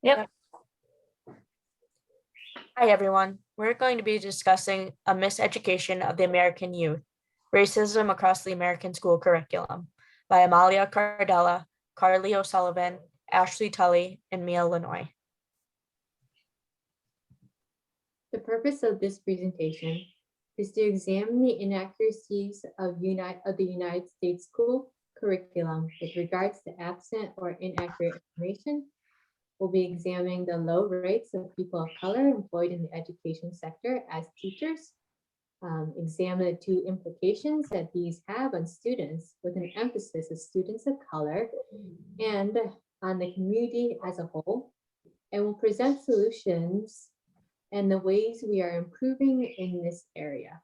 Yep. Hi, everyone. We're going to be discussing a miseducation of the American youth, racism across the American school curriculum by Amalia Cardella, Carly O'Sullivan, Ashley Tully, and Mia Lenoy. The purpose of this presentation is to examine the inaccuracies of the United States school curriculum with regards to absent or inaccurate information. We'll be examining the low rates of people of color employed in the education sector as teachers, examine the two implications that these have on students with an emphasis of students of color and on the community as a whole, and we'll present solutions and the ways we are improving in this area.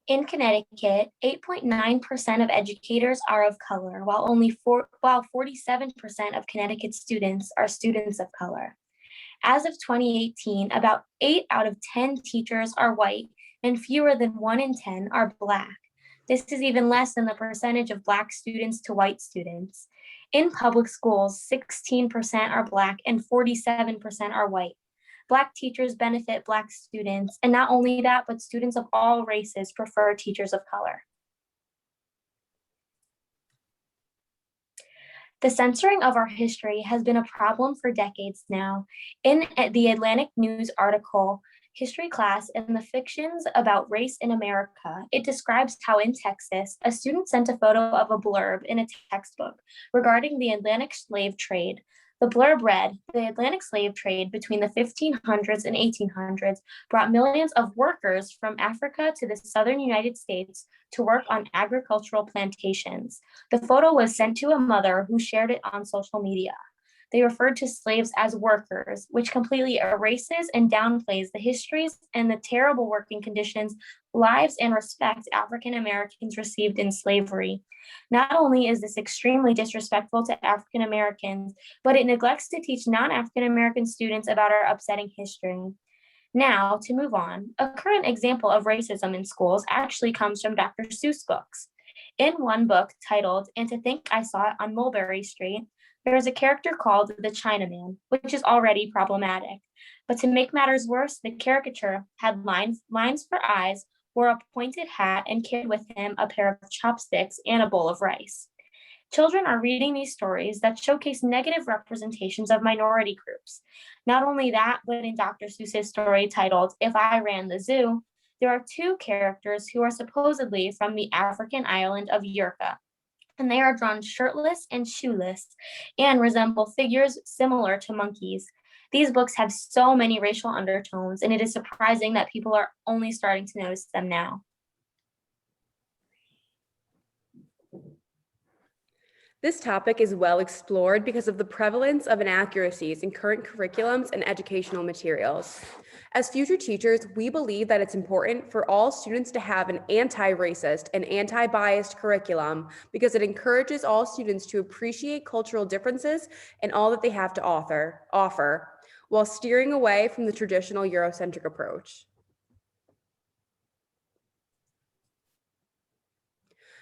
In Connecticut, 8.9% of educators are of color, while 47% of Connecticut students are students of color. As of 2018, about 8 out of 10 teachers are white and fewer than 1 in 10 are Black. This is even less than the percentage of Black students to white students. In public schools, 16% are Black and 47% are white. Black teachers benefit Black students, and not only that, but students of all races prefer teachers of color. The censoring of our history has been a problem for decades now. In the Atlantic News article, History Class and the Fictions About Race in America, it describes how in Texas, a student sent a photo of a blurb in a textbook regarding the Atlantic slave trade. The blurb read, "The Atlantic slave trade between the 1500s and 1800s brought millions of workers from Africa to the southern United States to work on agricultural plantations." The photo was sent to a mother who shared it on social media. They referred to slaves as workers, which completely erases and downplays the histories and the terrible working conditions, lives, and respect African Americans received in slavery. Not only is this extremely disrespectful to African Americans, but it neglects to teach non-African American students about our upsetting history. Now, to move on, a current example of racism in schools actually comes from Dr. Seuss books. In one book titled "And to Think I Saw It on Mulberry Street," there is a character called the Chinaman, which is already problematic. But to make matters worse, the caricature had lines for eyes, wore a pointed hat, and carried with him a pair of chopsticks and a bowl of rice. Children are reading these stories that showcase negative representations of minority groups. Not only that, but in Dr. Seuss's story titled "If I Ran the Zoo," there are two characters who are supposedly from the African island of Yurka, and they are drawn shirtless and shoeless and resemble figures similar to monkeys. These books have so many racial undertones, and it is surprising that people are only starting to notice them now. This topic is well explored because of the prevalence of inaccuracies in current curriculums and educational materials. As future teachers, we believe that it's important for all students to have an anti-racist and anti-biased curriculum because it encourages all students to appreciate cultural differences and all that they have to offer, while steering away from the traditional Eurocentric approach.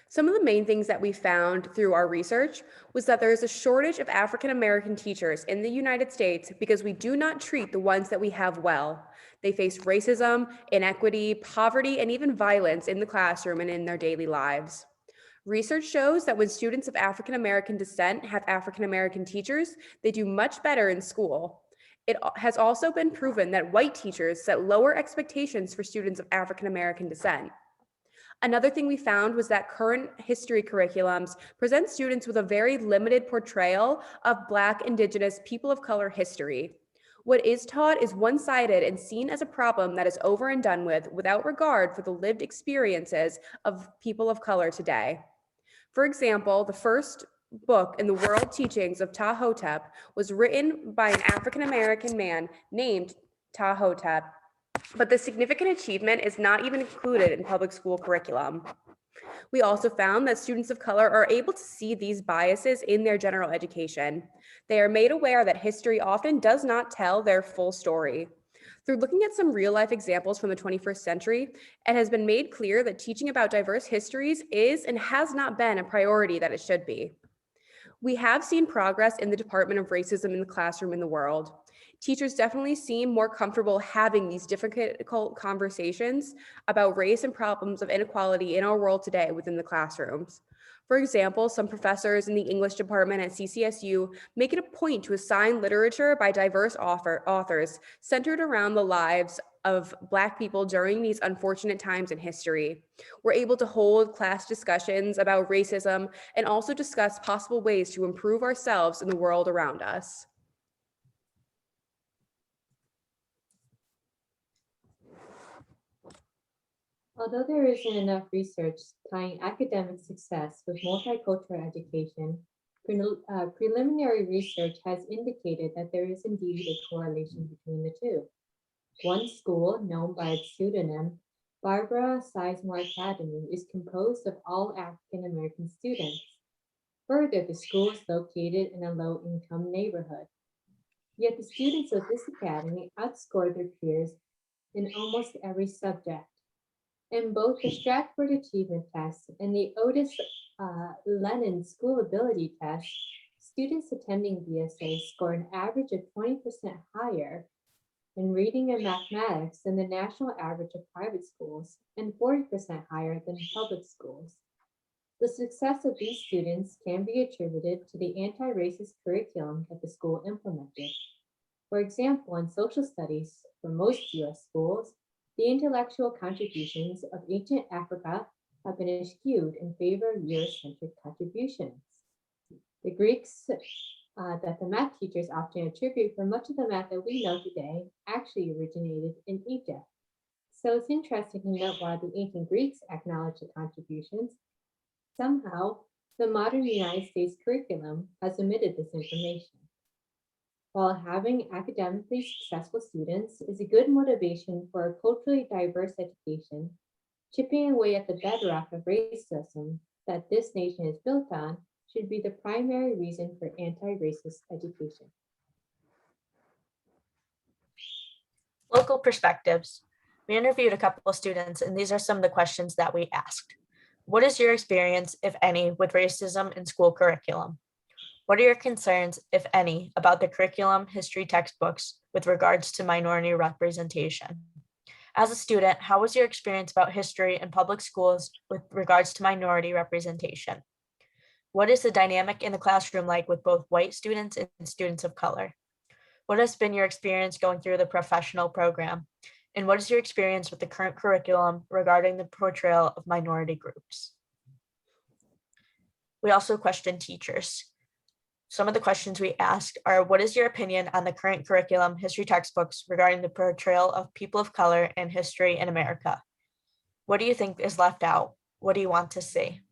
Some of the main things that we found through our research was that there is a shortage of African American teachers in the United States because we do not treat the ones that we have well. They face racism, inequity, poverty, and even violence in the classroom and in their daily lives. Research shows that when students of African American descent have African American teachers, they do much better in school. It has also been proven that white teachers set lower expectations for students of African American descent. Another thing we found was that current history curriculums present students with a very limited portrayal of Black, Indigenous, people of color history. What is taught is one-sided and seen as a problem that is over and done with without regard for the lived experiences of people of color today. For example, the first book in the world teachings of Ptah-hotep was written by an African American man named Ptah-hotep, but the significant achievement is not even included in public school curriculum. We also found that students of color are able to see these biases in their general education. They are made aware that history often does not tell their full story. Through looking at some real-life examples from the 21st century, it has been made clear that teaching about diverse histories is and has not been a priority that it should be. We have seen progress in the Department of Racism in the classroom in the world. Teachers definitely seem more comfortable having these difficult conversations about race and problems of inequality in our world today within the classrooms. For example, some professors in the English department at CCSU make it a point to assign literature by diverse authors centered around the lives of Black people during these unfortunate times in history. We're able to hold class discussions about racism and also discuss possible ways to improve ourselves in the world around us. Although there isn't enough research tying academic success with multicultural education, preliminary research has indicated that there is indeed a correlation between the two. One school, known by its pseudonym, Barbara Sizemore Academy, is composed of all African American students. Further, the school is located in a low-income neighborhood. Yet the students of this academy outscore their peers in almost every subject. In both the Stratford Achievement Test and the Otis Lennon School Ability Test, students attending BSA score an average of 20% higher in reading and mathematics than the national average of private schools and 40% higher than public schools. The success of these students can be attributed to the anti-racist curriculum that the school implemented. For example, in social studies, for most US schools, the intellectual contributions of ancient Africa have been eschewed in favor of Eurocentric contributions. The Greeks that the math teachers often attribute for much of the math that we know today actually originated in Egypt. So it's interesting to note while the ancient Greeks acknowledged the contributions, somehow the modern United States curriculum has omitted this information. While having academically successful students is a good motivation for a culturally diverse education, chipping away at the bedrock of racism that this nation is built on should be the primary reason for anti-racist education. Local perspectives. We interviewed a couple of students, and these are some of the questions that we asked. What is your experience, if any, with racism in school curriculum? What are your concerns, if any, about the curriculum history textbooks with regards to minority representation? As a student, how was your experience about history in public schools with regards to minority representation? What is the dynamic in the classroom like with both white students and students of color? What has been your experience going through the professional program? And what is your experience with the current curriculum regarding the portrayal of minority groups? We also questioned teachers. Some of the questions we asked are, what is your opinion on the current curriculum history textbooks regarding the portrayal of people of color and history in America? What do you think is left out? What do you want to see?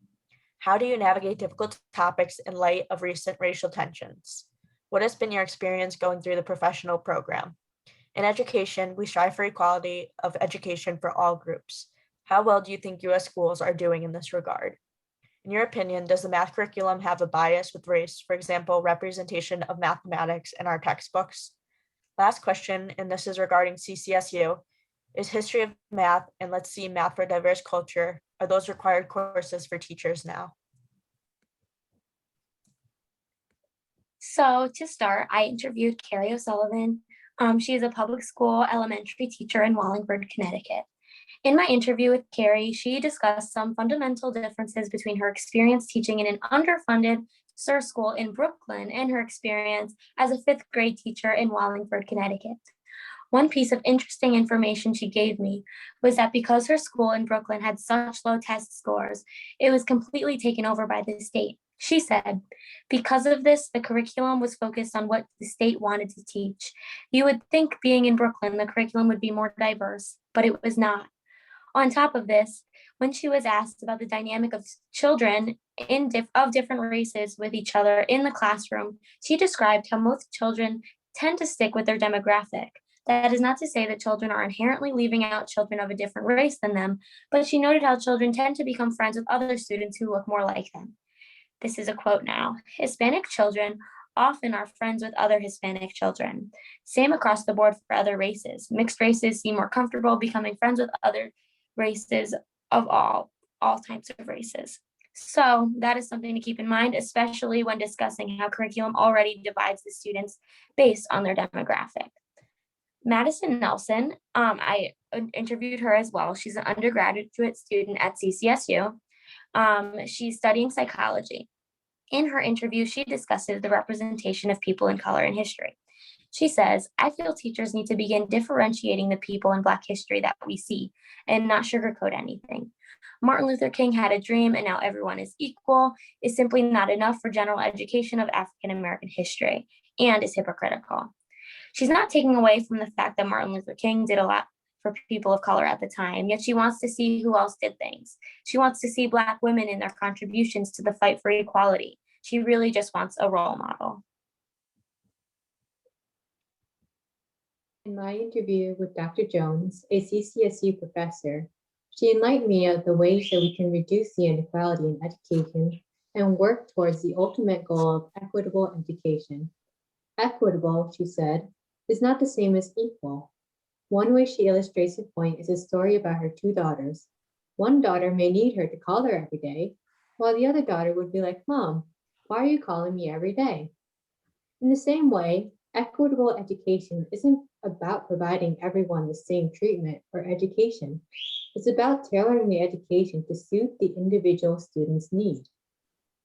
How do you navigate difficult topics in light of recent racial tensions? What has been your experience going through the professional program? In education, we strive for equality of education for all groups. How well do you think US schools are doing in this regard? In your opinion, does the math curriculum have a bias with race, for example, representation of mathematics in our textbooks? Last question, and this is regarding CCSU, is history of math and Let's See Math for Diverse Culture, are those required courses for teachers now? So to start, I interviewed Carrie O'Sullivan. She is a public school elementary teacher in Wallingford, Connecticut. In my interview with Carrie, she discussed some fundamental differences between her experience teaching in an underfunded SUR school in Brooklyn and her experience as a fifth grade teacher in Wallingford, Connecticut. One piece of interesting information she gave me was that because her school in Brooklyn had such low test scores, it was completely taken over by the state. She said, because of this, the curriculum was focused on what the state wanted to teach. You would think being in Brooklyn, the curriculum would be more diverse, but it was not. On top of this, when she was asked about the dynamic of children of different races with each other in the classroom, she described how most children tend to stick with their demographic. That is not to say that children are inherently leaving out children of a different race than them, but she noted how children tend to become friends with other students who look more like them. This is a quote now. Hispanic children often are friends with other Hispanic children. Same across the board for other races. Mixed races seem more comfortable becoming friends with other races of all types of races. So that is something to keep in mind, especially when discussing how curriculum already divides the students based on their demographic. Madison Nelson, I interviewed her as well. She's an undergraduate student at CCSU. She's studying psychology. In her interview, she discusses the representation of people in color in history. She says, I feel teachers need to begin differentiating the people in Black history that we see and not sugarcoat anything. Martin Luther King had a dream and now everyone is equal is simply not enough for general education of African American history and is hypocritical. She's not taking away from the fact that Martin Luther King did a lot for people of color at the time, yet she wants to see who else did things. She wants to see Black women in their contributions to the fight for equality. She really just wants a role model. In my interview with Dr. Jones, a CCSU professor, she enlightened me of the ways that we can reduce the inequality in education and work towards the ultimate goal of equitable education. Equitable, she said, is not the same as equal. One way she illustrates the point is a story about her two daughters. One daughter may need her to call her every day, while the other daughter would be like, Mom, why are you calling me every day? In the same way, equitable education isn't about providing everyone the same treatment or education. It's about tailoring the education to suit the individual student's need.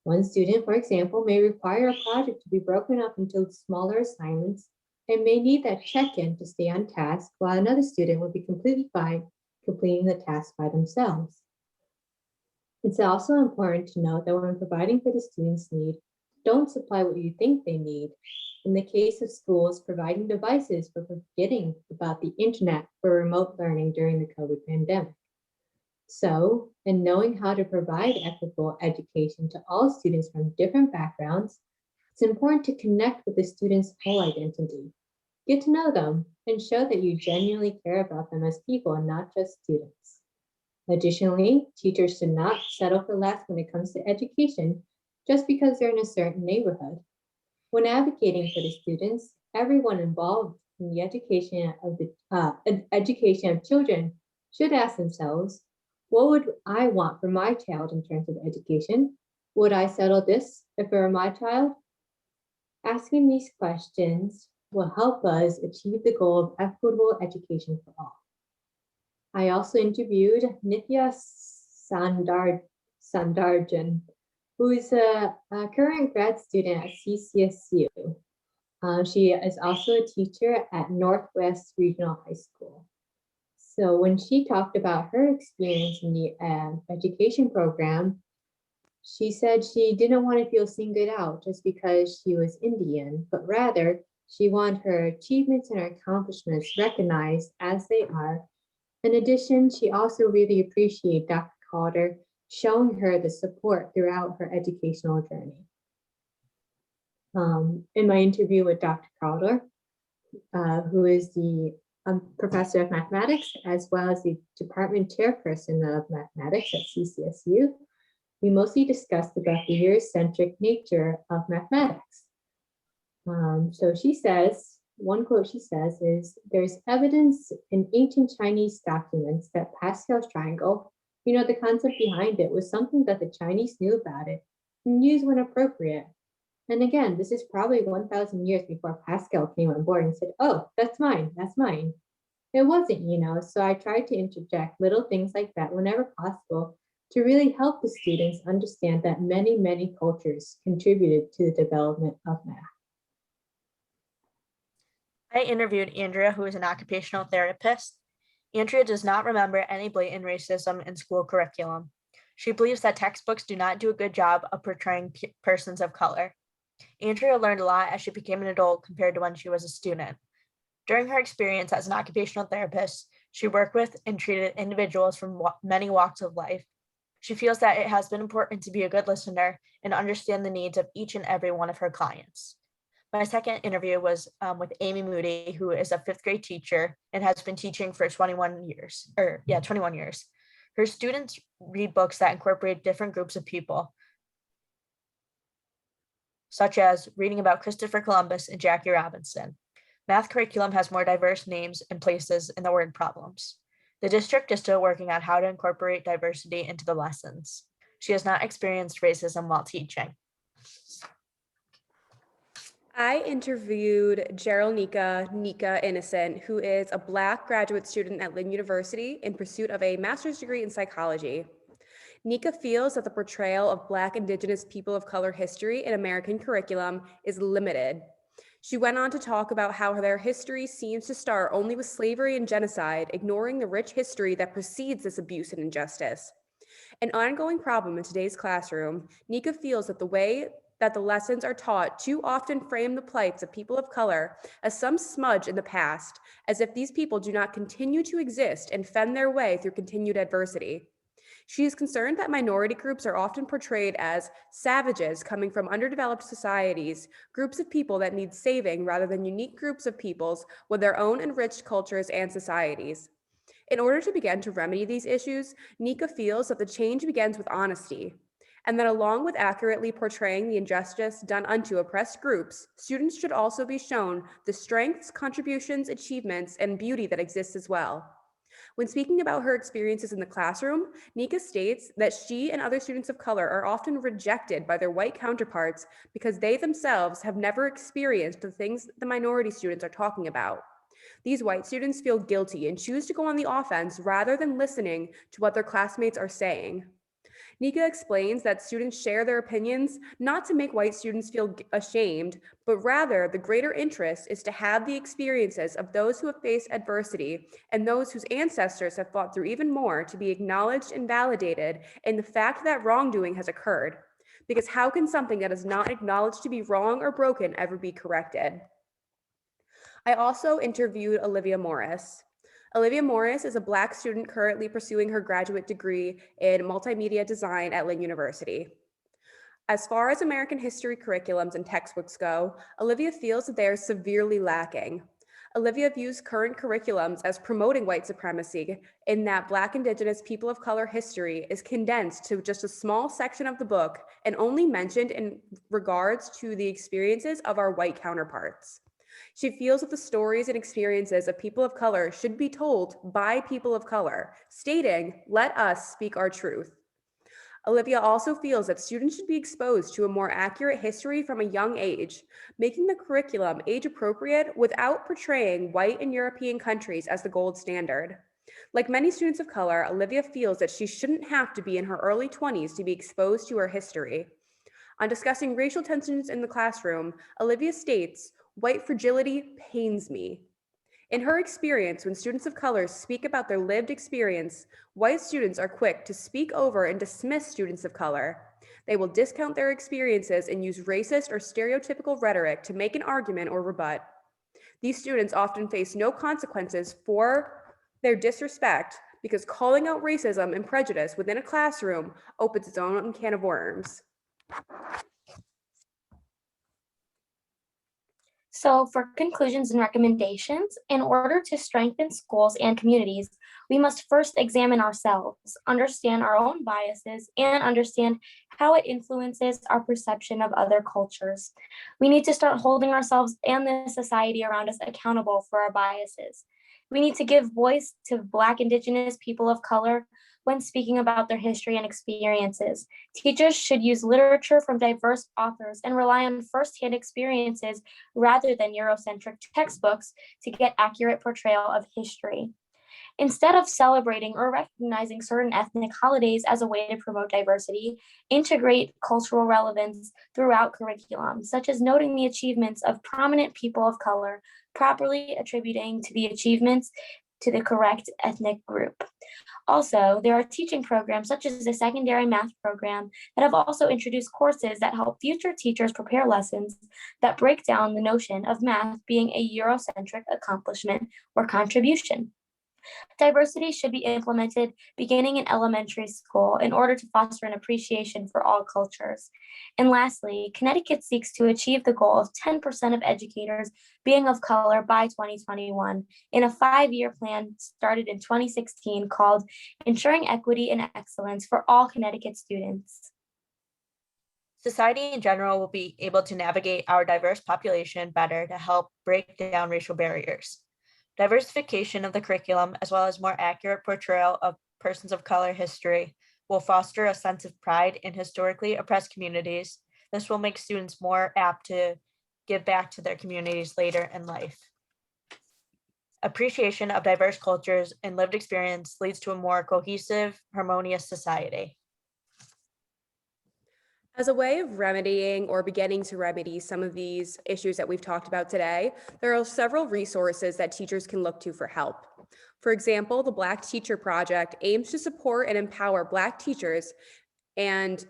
One student, for example, may require a project to be broken up into smaller assignments and may need that check-in to stay on task, while another student would be completely fine completing the task by themselves. It's also important to note that when providing for the student's need, don't supply what you think they need. In the case of schools providing devices for forgetting about the internet for remote learning during the COVID pandemic. So, in knowing how to provide equitable education to all students from different backgrounds, it's important to connect with the student's whole identity. Get to know them and show that you genuinely care about them as people and not just students. Additionally, teachers should not settle for less when it comes to education just because they're in a certain neighborhood. When advocating for the students, everyone involved in the education of children should ask themselves, what would I want for my child in terms of education? Would I settle this if it were my child? Asking these questions will help us achieve the goal of equitable education for all. I also interviewed Nithya Sandarjan, who is a current grad student at CCSU. She is also a teacher at Northwest Regional High School. So when she talked about her experience in the education program, she said she didn't want to feel singled out just because she was Indian, but rather she wanted her achievements and her accomplishments recognized as they are. In addition, she also really appreciated Dr. Calder showing her the support throughout her educational journey. In my interview with Dr. Calder, who is the professor of mathematics, as well as the department chairperson of mathematics at CCSU, we mostly discussed about the Eurocentric nature of mathematics. So she says, one quote she says is, there's evidence in ancient Chinese documents that Pascal's triangle, the concept behind it was something that the Chinese knew about it and used when appropriate. And again, this is probably 1,000 years before Pascal came on board and said, oh, that's mine, that's mine. It wasn't, so I tried to interject little things like that whenever possible to really help the students understand that many, many cultures contributed to the development of math. I interviewed Andrea, who is an occupational therapist. Andrea does not remember any blatant racism in school curriculum. She believes that textbooks do not do a good job of portraying persons of color. Andrea learned a lot as she became an adult compared to when she was a student. During her experience as an occupational therapist, she worked with and treated individuals from many walks of life. She feels that it has been important to be a good listener and understand the needs of each and every one of her clients. My second interview was with Amy Moody, who is a fifth grade teacher and has been teaching for 21 years. Her students read books that incorporate different groups of people. such as reading about Christopher Columbus and Jackie Robinson. Math curriculum has more diverse names and places in the word problems. The district is still working on how to incorporate diversity into the lessons. She has not experienced racism while teaching. I interviewed Gerald Nika Innocent, who is a Black graduate student at Lynn University in pursuit of a master's degree in psychology. Nika feels that the portrayal of Black, Indigenous, people of color history in American curriculum is limited. She went on to talk about how their history seems to start only with slavery and genocide, ignoring the rich history that precedes this abuse and injustice. An ongoing problem in today's classroom, Nika feels that the way that the lessons are taught too often frame the plights of people of color as some smudge in the past, as if these people do not continue to exist and fend their way through continued adversity. She is concerned that minority groups are often portrayed as savages coming from underdeveloped societies, groups of people that need saving rather than unique groups of peoples with their own enriched cultures and societies. In order to begin to remedy these issues, Nika feels that the change begins with honesty, and that along with accurately portraying the injustice done unto oppressed groups, students should also be shown the strengths, contributions, achievements, and beauty that exists as well. When speaking about her experiences in the classroom, Nika states that she and other students of color are often rejected by their white counterparts because they themselves have never experienced the things the minority students are talking about. These white students feel guilty and choose to go on the offense rather than listening to what their classmates are saying. Nika explains that students share their opinions not to make white students feel ashamed, but rather the greater interest is to have the experiences of those who have faced adversity and those whose ancestors have fought through even more to be acknowledged and validated in the fact that wrongdoing has occurred. Because how can something that is not acknowledged to be wrong or broken ever be corrected? I also interviewed Olivia Morris. Olivia Morris is a Black student currently pursuing her graduate degree in multimedia design at Lynn University. As far as American history curriculums and textbooks go, Olivia feels that they are severely lacking. Olivia views current curriculums as promoting white supremacy in that Black, Indigenous, people of color history is condensed to just a small section of the book and only mentioned in regards to the experiences of our white counterparts. She feels that the stories and experiences of people of color should be told by people of color, stating, "Let us speak our truth." Olivia also feels that students should be exposed to a more accurate history from a young age, making the curriculum age appropriate without portraying white and European countries as the gold standard. Like many students of color, Olivia feels that she shouldn't have to be in her early 20s to be exposed to her history. On discussing racial tensions in the classroom, Olivia states, "White fragility pains me." In her experience, when students of color speak about their lived experience, white students are quick to speak over and dismiss students of color. They will discount their experiences and use racist or stereotypical rhetoric to make an argument or rebut. These students often face no consequences for their disrespect because calling out racism and prejudice within a classroom opens its own can of worms. So, for conclusions and recommendations, in order to strengthen schools and communities, we must first examine ourselves, understand our own biases, and understand how it influences our perception of other cultures. We need to start holding ourselves and the society around us accountable for our biases. We need to give voice to Black, Indigenous, people of color when speaking about their history and experiences. Teachers should use literature from diverse authors and rely on firsthand experiences rather than Eurocentric textbooks to get accurate portrayal of history. Instead of celebrating or recognizing certain ethnic holidays as a way to promote diversity, integrate cultural relevance throughout curriculum, such as noting the achievements of prominent people of color, properly attributing to the achievements to the correct ethnic group. Also, there are teaching programs such as the secondary math program that have also introduced courses that help future teachers prepare lessons that break down the notion of math being a Eurocentric accomplishment or contribution. Diversity should be implemented beginning in elementary school in order to foster an appreciation for all cultures. And lastly, Connecticut seeks to achieve the goal of 10% of educators being of color by 2021 in a 5-year plan started in 2016 called Ensuring Equity and Excellence for All Connecticut Students. Society in general will be able to navigate our diverse population better to help break down racial barriers. Diversification of the curriculum, as well as more accurate portrayal of persons of color history, will foster a sense of pride in historically oppressed communities. This will make students more apt to give back to their communities later in life. Appreciation of diverse cultures and lived experience leads to a more cohesive, harmonious society. As a way of remedying or beginning to remedy some of these issues that we've talked about today, there are several resources that teachers can look to for help. For example, the Black Teacher Project aims to support and empower Black teachers and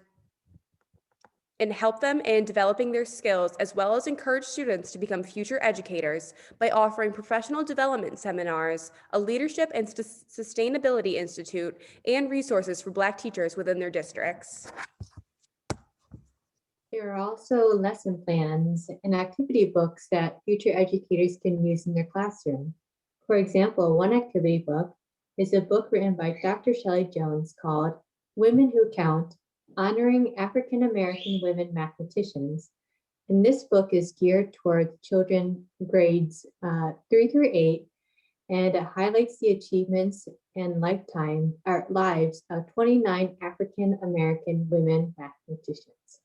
help them in developing their skills, as well as encourage students to become future educators by offering professional development seminars, a leadership and sustainability institute, and resources for Black teachers within their districts. There are also lesson plans and activity books that future educators can use in their classroom. For example, one activity book is a book written by Dr. Shelley Jones called Women Who Count: Honoring African American Women Mathematicians. And this book is geared toward children grades 3 through 8, and it highlights the achievements and lives of 29 African American women mathematicians.